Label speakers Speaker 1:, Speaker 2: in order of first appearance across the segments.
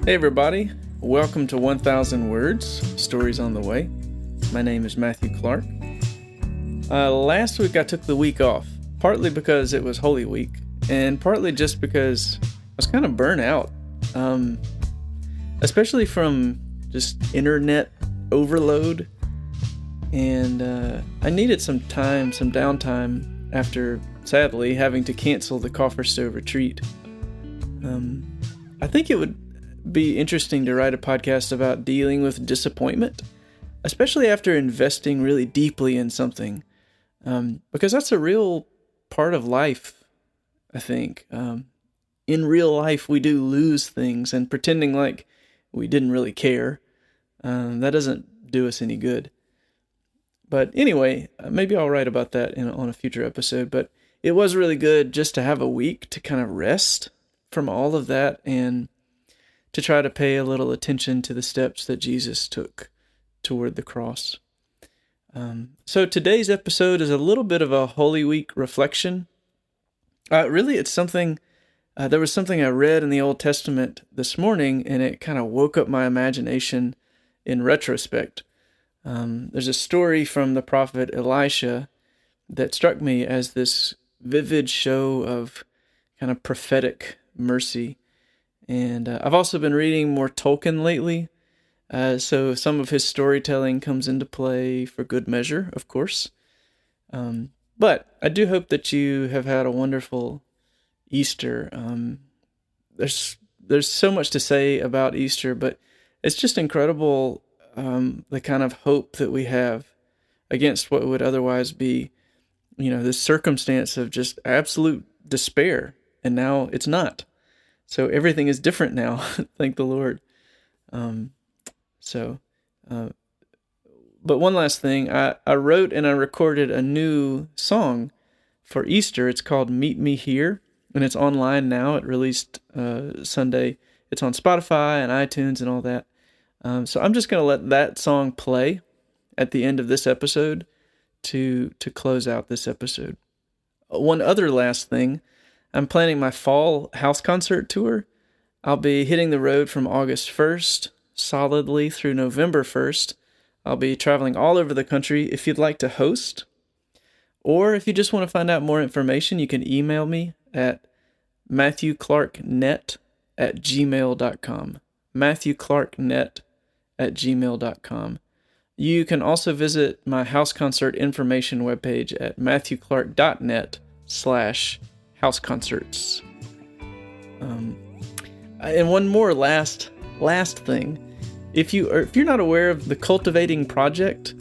Speaker 1: Hey everybody, welcome to 1000 Words, Stories on the Way. My name is Matthew Clark. Last week I took the week off, partly because it was Holy Week, and partly just because I was kind of burnt out, especially from just internet overload, and I needed some downtime after, sadly, having to cancel the Coffer Stove retreat. I think it would be interesting to write a podcast about dealing with disappointment, especially after investing really deeply in something, because that's a real part of life, I think. In real life, we do lose things, and pretending like we didn't really care, that doesn't do us any good. But anyway, maybe I'll write about that on a future episode, but it was really good just to have a week to kind of rest from all of that and to try to pay a little attention to the steps that Jesus took toward the cross. So today's episode is a little bit of a Holy Week reflection. Really, it's something, there was something I read in the Old Testament this morning, and it kind of woke up my imagination in retrospect. There's a story from the prophet Elisha that struck me as this vivid show of kind of prophetic mercy. And I've also been reading more Tolkien lately, so some of his storytelling comes into play for good measure, of course. But I do hope that you have had a wonderful Easter. There's so much to say about Easter, but it's just incredible the kind of hope that we have against what would otherwise be, this circumstance of just absolute despair, and now it's not. So everything is different now, thank the Lord. But one last thing, I wrote and I recorded a new song for Easter. It's called Meet Me Here, and it's online now. It released Sunday. It's on Spotify and iTunes and all that. So I'm just going to let that song play at the end of this episode to close out this episode. One other last thing, I'm planning my fall house concert tour. I'll be hitting the road from August 1st solidly through November 1st. I'll be traveling all over the country. If you'd like to host, or if you just want to find out more information, you can email me at matthewclarknet@gmail.com. matthewclarknet@gmail.com. You can also visit my house concert information webpage at matthewclark.net/house concerts. And one more last thing. If you're not aware of the Cultivating Project,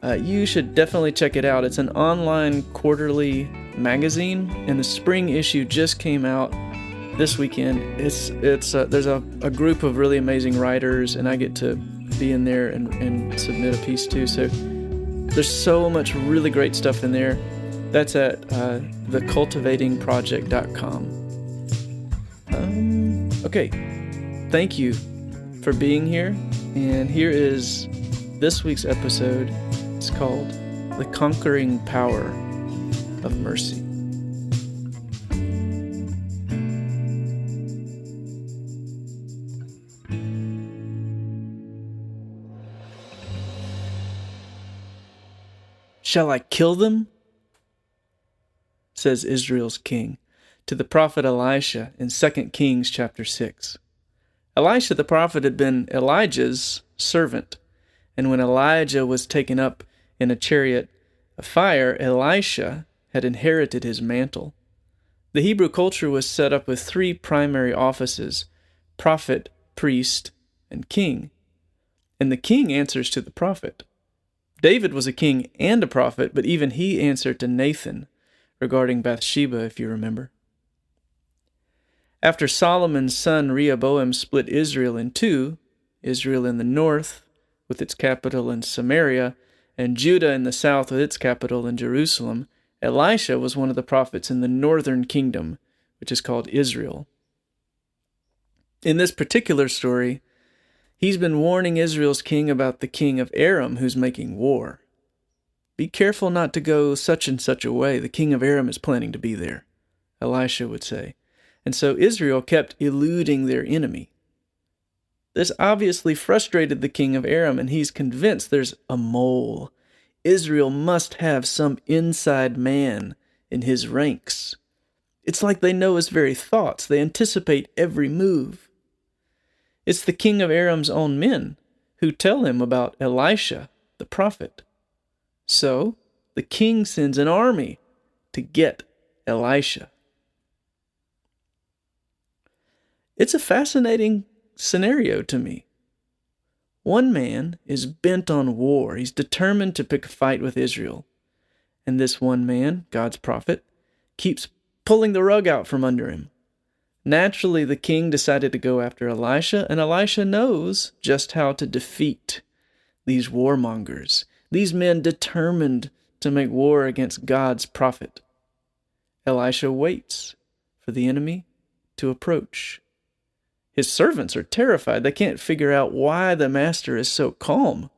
Speaker 1: you should definitely check it out. It's an online quarterly magazine, and the spring issue just came out this weekend. There's a group of really amazing writers, and I get to be in there and submit a piece too. So there's so much really great stuff in there. That's at thecultivatingproject.com. Okay, thank you for being here, and here is this week's episode. It's called The Conquering Power of Mercy. Shall I kill them? Says Israel's king to the prophet Elisha in 2 Kings chapter 6. Elisha the prophet had been Elijah's servant, and when Elijah was taken up in a chariot of fire, Elisha had inherited his mantle. The Hebrew culture was set up with three primary offices: prophet, priest, and king. And the king answers to the prophet. David was a king and a prophet, but even he answered to Nathan regarding Bathsheba, if you remember. After Solomon's son Rehoboam split Israel in two, Israel in the north with its capital in Samaria, and Judah in the south with its capital in Jerusalem, Elisha was one of the prophets in the northern kingdom, which is called Israel. In this particular story, he's been warning Israel's king about the king of Aram who's making war. Be careful not to go such and such a way. The king of Aram is planning to be there, Elisha would say. And so Israel kept eluding their enemy. This obviously frustrated the king of Aram, and he's convinced there's a mole. Israel must have some inside man in his ranks. It's like they know his very thoughts. They anticipate every move. It's the king of Aram's own men who tell him about Elisha the prophet. So the king sends an army to get Elisha. It's a fascinating scenario to me. One man is bent on war. He's determined to pick a fight with Israel. And this one man, God's prophet, keeps pulling the rug out from under him. Naturally, the king decided to go after Elisha, and Elisha knows just how to defeat these warmongers, these men determined to make war against God's prophet. Elisha waits for the enemy to approach. His servants are terrified. They can't figure out why the master is so calm.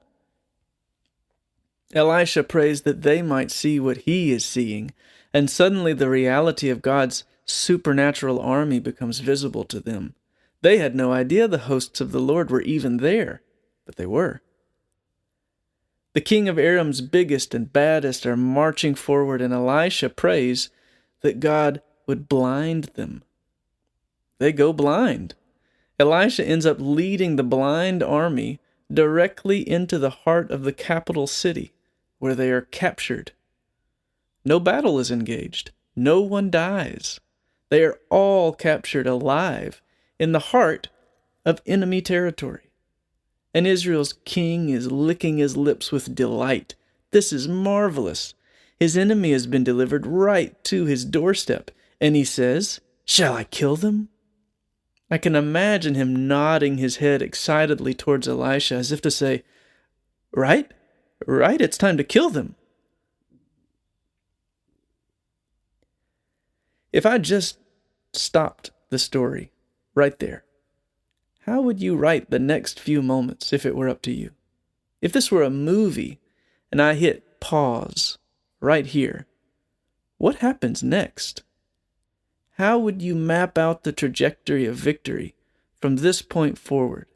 Speaker 1: Elisha prays that they might see what he is seeing, and suddenly the reality of God's supernatural army becomes visible to them. They had no idea the hosts of the Lord were even there, but they were. The king of Aram's biggest and baddest are marching forward, and Elisha prays that God would blind them. They go blind. Elisha ends up leading the blind army directly into the heart of the capital city, where they are captured. No battle is engaged. No one dies. They are all captured alive in the heart of enemy territory. And Israel's king is licking his lips with delight. This is marvelous. His enemy has been delivered right to his doorstep, and he says, "Shall I kill them?" I can imagine him nodding his head excitedly towards Elisha as if to say, Right, it's time to kill them. If I just stopped the story right there, how would you write the next few moments if it were up to you? If this were a movie and I hit pause right here, what happens next? How would you map out the trajectory of victory from this point forward?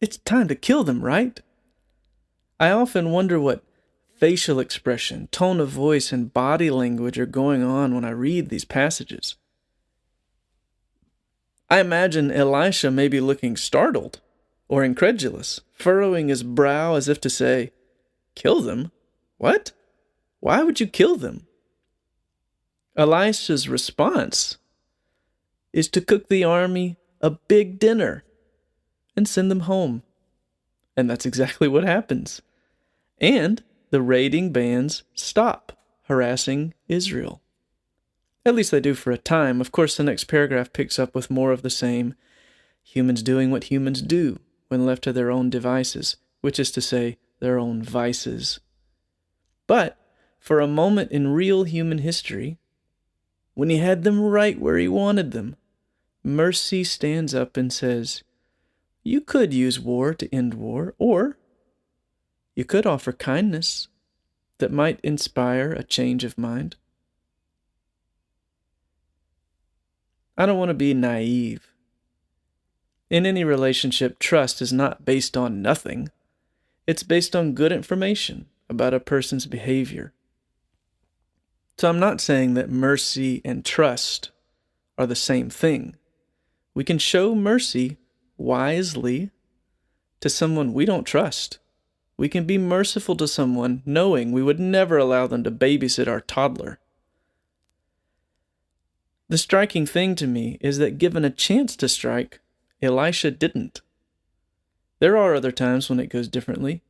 Speaker 1: It's time to kill them, right? I often wonder what facial expression, tone of voice, and body language are going on when I read these passages. I imagine Elisha may be looking startled or incredulous, furrowing his brow as if to say, "Kill them? What? Why would you kill them?" Elisha's response is to cook the army a big dinner and send them home. And that's exactly what happens. And the raiding bands stop harassing Israel. At least they do for a time. Of course, the next paragraph picks up with more of the same. Humans doing what humans do when left to their own devices, which is to say, their own vices. But for a moment in real human history, when he had them right where he wanted them, mercy stands up and says, you could use war to end war, or you could offer kindness that might inspire a change of mind. I don't want to be naive. In any relationship, trust is not based on nothing. It's based on good information about a person's behavior. So I'm not saying that mercy and trust are the same thing. We can show mercy wisely to someone we don't trust. We can be merciful to someone knowing we would never allow them to babysit our toddler. The striking thing to me is that given a chance to strike, Elisha didn't. There are other times when it goes differently,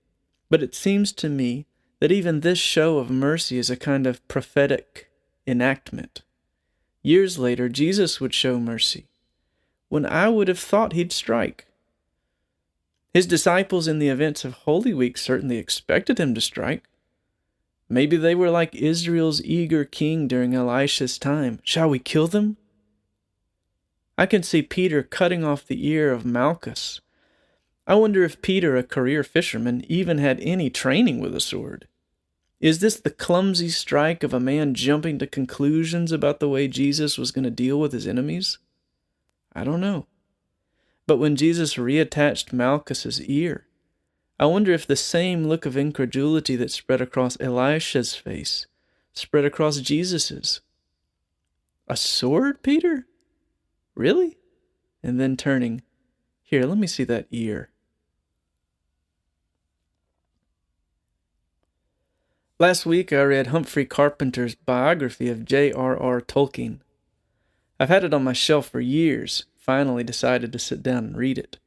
Speaker 1: but it seems to me that even this show of mercy is a kind of prophetic enactment. Years later, Jesus would show mercy, when I would have thought he'd strike. His disciples in the events of Holy Week certainly expected him to strike. Maybe they were like Israel's eager king during Elisha's time. Shall we kill them? I can see Peter cutting off the ear of Malchus. I wonder if Peter, a career fisherman, even had any training with a sword. Is this the clumsy strike of a man jumping to conclusions about the way Jesus was going to deal with his enemies? I don't know. But when Jesus reattached Malchus's ear, I wonder if the same look of incredulity that spread across Elisha's face spread across Jesus's. A sword, Peter? Really? And then turning, here, let me see that ear. Last week I read Humphrey Carpenter's biography of J.R.R. Tolkien. I've had it on my shelf for years, finally decided to sit down and read it.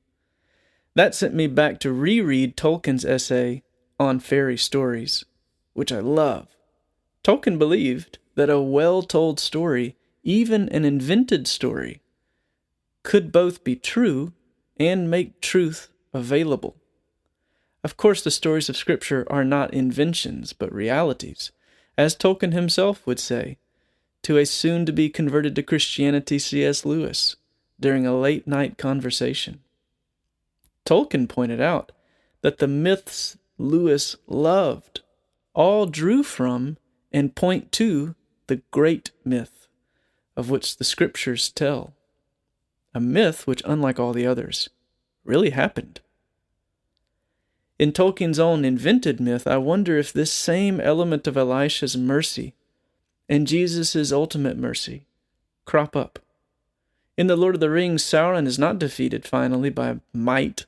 Speaker 1: That sent me back to reread Tolkien's essay on fairy stories, which I love. Tolkien believed that a well-told story, even an invented story, could both be true and make truth available. Of course, the stories of Scripture are not inventions, but realities, as Tolkien himself would say to a soon-to-be converted to Christianity C.S. Lewis during a late-night conversation. Tolkien pointed out that the myths Lewis loved all drew from and point to the great myth of which the Scriptures tell. A myth which, unlike all the others, really happened. In Tolkien's own invented myth, I wonder if this same element of Elisha's mercy and Jesus' ultimate mercy crop up. In The Lord of the Rings, Sauron is not defeated finally by might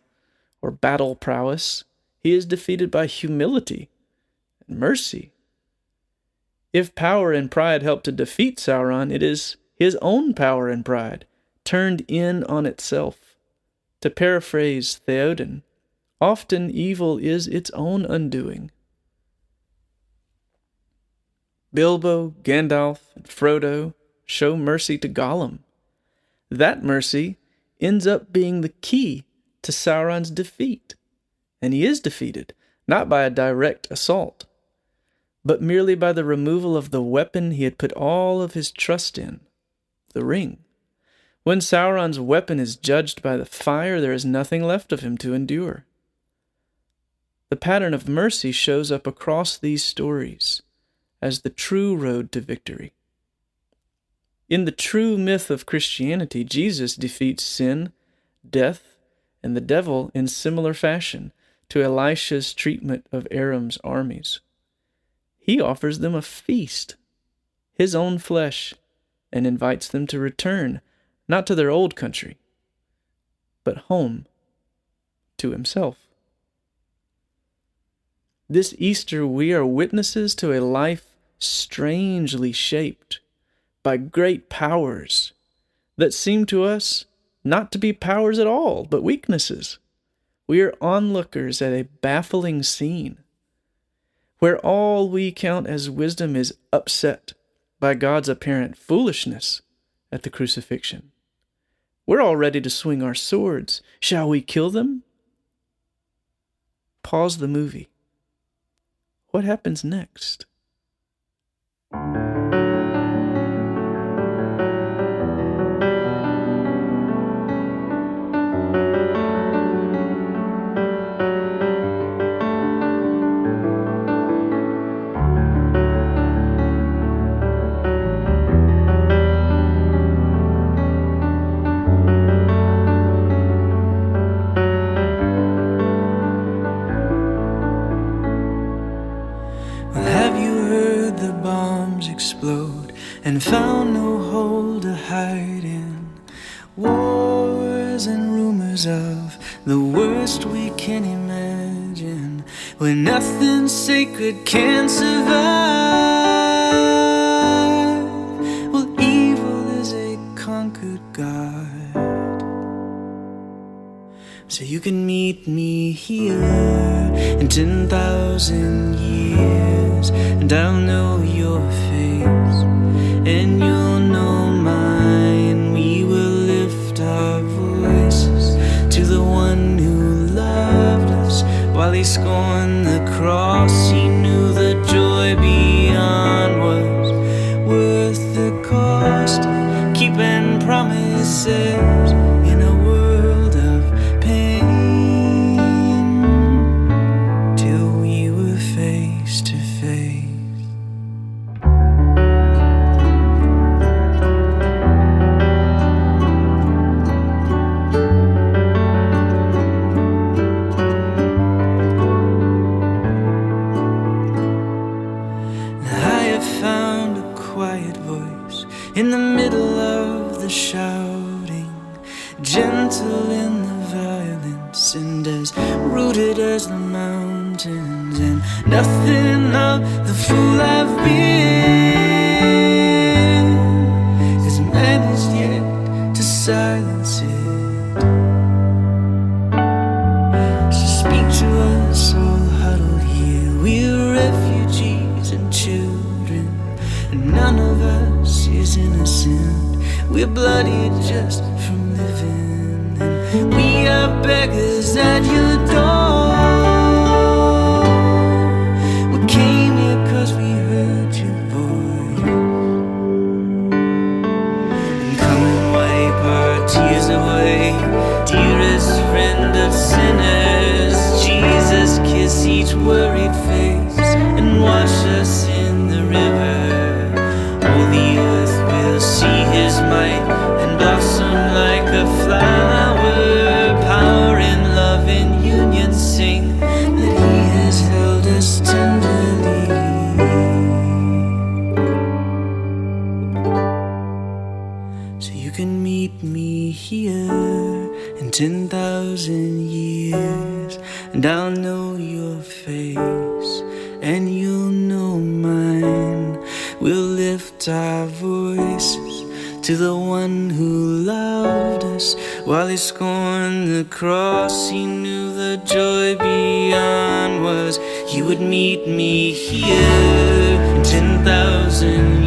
Speaker 1: or battle prowess. He is defeated by humility and mercy. If power and pride help to defeat Sauron, it is his own power and pride turned in on itself. To paraphrase Theoden, often evil is its own undoing. Bilbo, Gandalf, and Frodo show mercy to Gollum. That mercy ends up being the key to Sauron's defeat. And he is defeated, not by a direct assault, but merely by the removal of the weapon he had put all of his trust in, the ring. When Sauron's weapon is judged by the fire, there is nothing left of him to endure. The pattern of mercy shows up across these stories as the true road to victory. In the true myth of Christianity, Jesus defeats sin, death, and the devil in similar fashion to Elisha's treatment of Aram's armies. He offers them a feast, his own flesh, and invites them to return, not to their old country, but home to himself. This Easter, we are witnesses to a life strangely shaped by great powers that seem to us not to be powers at all, but weaknesses. We are onlookers at a baffling scene where all we count as wisdom is upset by God's apparent foolishness at the crucifixion. We're all ready to swing our swords. Shall we kill them? Pause the movie. What happens next? Explode and found no hole to hide in. Wars and rumors of the worst we can imagine, where nothing sacred can survive. Well, evil is a conquered God. So you can meet me here in 10,000 years, and I'll know your face, and you'll know mine. We will lift our voices to the one who loved us while he scorned the cross. He knew the joy beyond was worth the cost of keeping promises in a world of pain, till we were face to face.
Speaker 2: in the middle of the shouting, gentle in the violence, and as rooted as the mountains, and nothing of the fool I've been has managed yet to silence it. So speak to us all huddled here. We're refugees and children, and none of us is innocent. We're bloody just from living, and we are beggars at your door. We came here 'cause we heard your voice, and come and wipe our tears away, dearest friend of sinners. Jesus, kiss each worried face and wash us in the river. All the earth will see his might and blossom like a flower. Power in love in union sing that he has held us tenderly. So you can meet me here in 10,000 years, and I'll know your face and you'll know mine. We'll lift our voices to the one who loved us while he scorned the cross. He knew the joy beyond was he would meet me here in 10,000